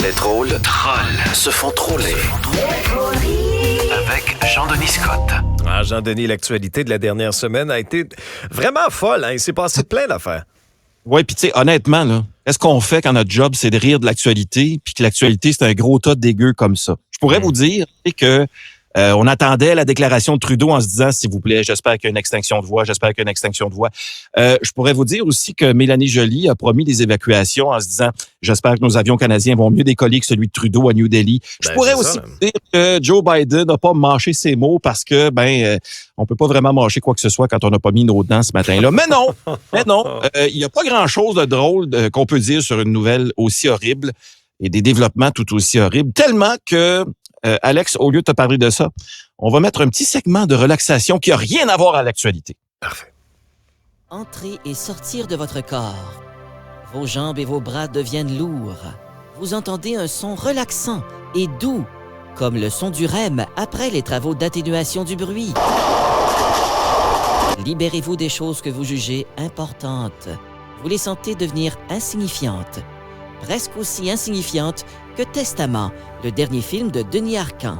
Les trolls se font troller. Avec Jean-Denis Scott. Ah, Jean-Denis, l'actualité de la dernière semaine a été vraiment folle. Hein? Il s'est passé plein d'affaires. Oui, puis tu sais, honnêtement, là, qu'est-ce qu'on fait quand notre job, c'est de rire de l'actualité, puis que l'actualité, c'est un gros tas de dégueu comme ça? Je pourrais vous dire que on attendait la déclaration de Trudeau en se disant, s'il vous plaît, j'espère qu'il y a une extinction de voix, j'espère qu'il y a une extinction de voix. Je pourrais vous dire aussi que Mélanie Joly a promis des évacuations en se disant, j'espère que nos avions canadiens vont mieux décoller que celui de Trudeau à New Delhi. Je pourrais aussi dire que Joe Biden n'a pas mâché ses mots parce que, on peut pas vraiment mâcher quoi que ce soit quand on n'a pas mis nos dents ce matin-là. Mais non, il y a pas grand-chose de drôle qu'on peut dire sur une nouvelle aussi horrible et des développements tout aussi horribles, tellement que Alex, au lieu de te parler de ça, on va mettre un petit segment de relaxation qui n'a rien à voir à l'actualité. Parfait. Entrez et sortir de votre corps. Vos jambes et vos bras deviennent lourds. Vous entendez un son relaxant et doux, comme le son du REM après les travaux d'atténuation du bruit. Libérez-vous des choses que vous jugez importantes. Vous les sentez devenir insignifiantes. Presque aussi insignifiantes que Testament, le dernier film de Denis Arcand.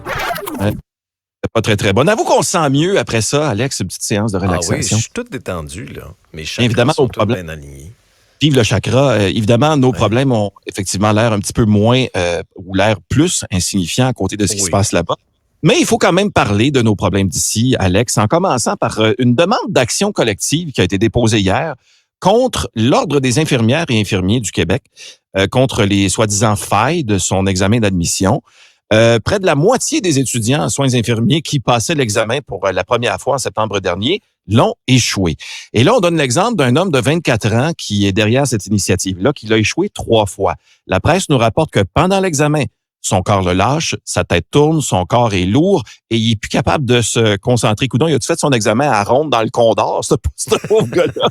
C'est pas très, très bon. Avoue qu'on se sent mieux après ça, Alex, une petite séance de relaxation. Ah oui, je suis tout détendu, là. Mes chakras évidemment, sont tous bien alignés. Vive le chakra. Évidemment, nos problèmes ont effectivement l'air un petit peu moins ou l'air plus insignifiant à côté de ce qui se passe là-bas. Mais il faut quand même parler de nos problèmes d'ici, Alex, en commençant par une demande d'action collective qui a été déposée hier contre l'Ordre des infirmières et infirmiers du Québec, contre les soi-disant failles de son examen d'admission. Près de la moitié des étudiants en soins infirmiers qui passaient l'examen pour la première fois en septembre dernier l'ont échoué. Et là, on donne l'exemple d'un homme de 24 ans qui est derrière cette initiative-là, qui l'a échoué 3 fois. La presse nous rapporte que pendant l'examen, son corps le lâche, sa tête tourne, son corps est lourd et il est plus capable de se concentrer. Coudon, il a-tu fait son examen à ronde dans le Condor, ce pauvre gars-là?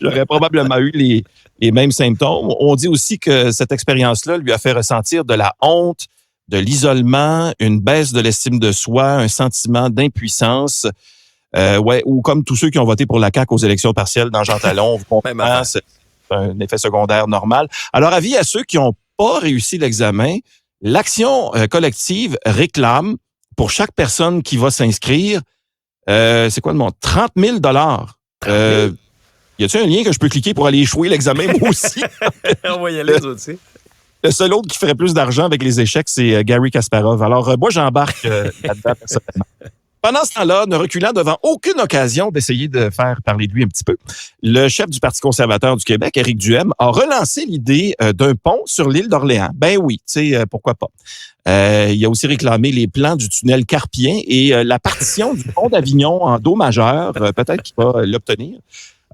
J'aurais probablement eu les mêmes symptômes. On dit aussi que cette expérience-là lui a fait ressentir de la honte, de l'isolement, une baisse de l'estime de soi, un sentiment d'impuissance. Ou comme tous ceux qui ont voté pour la CAQ aux élections partielles dans Jean Talon, vous comprenez, c'est un effet secondaire normal. Alors, avis à ceux qui n'ont pas réussi l'examen, l'action collective réclame pour chaque personne qui va s'inscrire, c'est quoi le montant? 30 000 y a-t-il un lien que je peux cliquer pour aller échouer l'examen, moi aussi? On va y aller, aussi. Le seul autre qui ferait plus d'argent avec les échecs, c'est Gary Kasparov. Alors, moi, j'embarque là-dedans personnellement. Pendant ce temps-là, ne reculant devant aucune occasion d'essayer de faire parler de lui un petit peu, le chef du Parti conservateur du Québec, Éric Duhaime, a relancé l'idée d'un pont sur l'île d'Orléans. Ben oui, tu sais, pourquoi pas. Il a aussi réclamé les plans du tunnel Carpien et la partition du pont d'Avignon en do majeur. Peut-être qu'il va l'obtenir.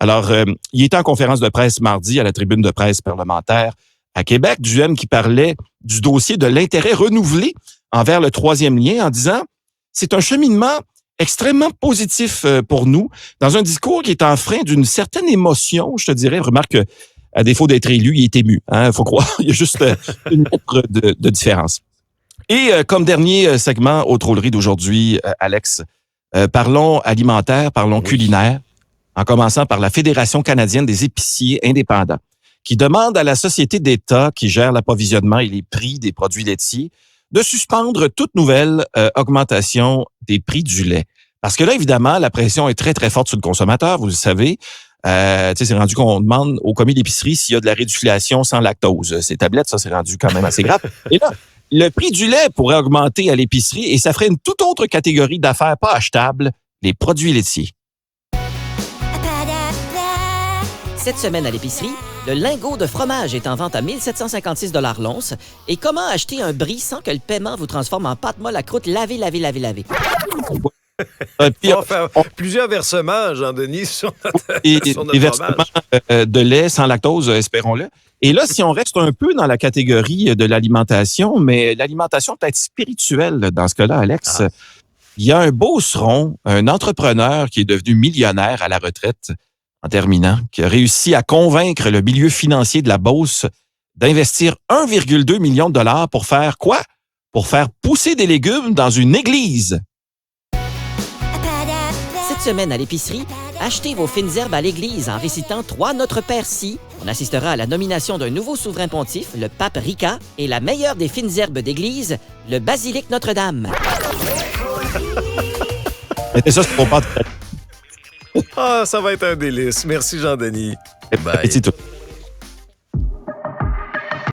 Alors, il était en conférence de presse mardi à la tribune de presse parlementaire à Québec. Duhaime qui parlait du dossier de l'intérêt renouvelé envers le troisième lien en disant « C'est un cheminement extrêmement positif pour nous, dans un discours qui est empreint d'une certaine émotion, je te dirais. Remarque qu'à défaut d'être élu, il est ému. Hein, faut croire, il y a juste une lettre de différence. Et comme dernier segment aux trolleries d'aujourd'hui, Alex, parlons alimentaire, parlons culinaire, en commençant par la Fédération canadienne des épiciers indépendants, qui demande à la société d'État qui gère l'approvisionnement et les prix des produits laitiers de suspendre toute nouvelle augmentation des prix du lait. Parce que là, évidemment, la pression est très, très forte sur le consommateur, vous le savez. C'est rendu qu'on demande au commis d'épicerie s'il y a de la réduflation sans lactose. Ces tablettes, ça, c'est rendu quand même assez grave. Et là, le prix du lait pourrait augmenter à l'épicerie et ça ferait une toute autre catégorie d'affaires pas achetables, les produits laitiers. Cette semaine à l'épicerie, le lingot de fromage est en vente à 1756 $ l'once. Et comment acheter un brie sans que le paiement vous transforme en pâte molle à croûte lavée? On va faire plusieurs versements, Jean-Denis, sur notre des versements de lait sans lactose, espérons-le. Et là, si on reste un peu dans la catégorie de l'alimentation, mais l'alimentation peut être spirituelle dans ce cas-là, Alex, il y a un beauceron, un entrepreneur qui est devenu millionnaire à la retraite, en terminant, qui a réussi à convaincre le milieu financier de la Beauce d'investir 1,2 million de dollars pour faire quoi? Pour faire pousser des légumes dans une église. Cette semaine à l'épicerie, achetez vos fines herbes à l'église en récitant 3 Notre Père si On assistera à la nomination d'un nouveau souverain pontife, le pape Rica, et la meilleure des fines herbes d'église, le basilic Notre-Dame. Mettez ça sur mon pâte. Ah, ça va être un délice. Merci, Jean-Denis. Et c'est tout.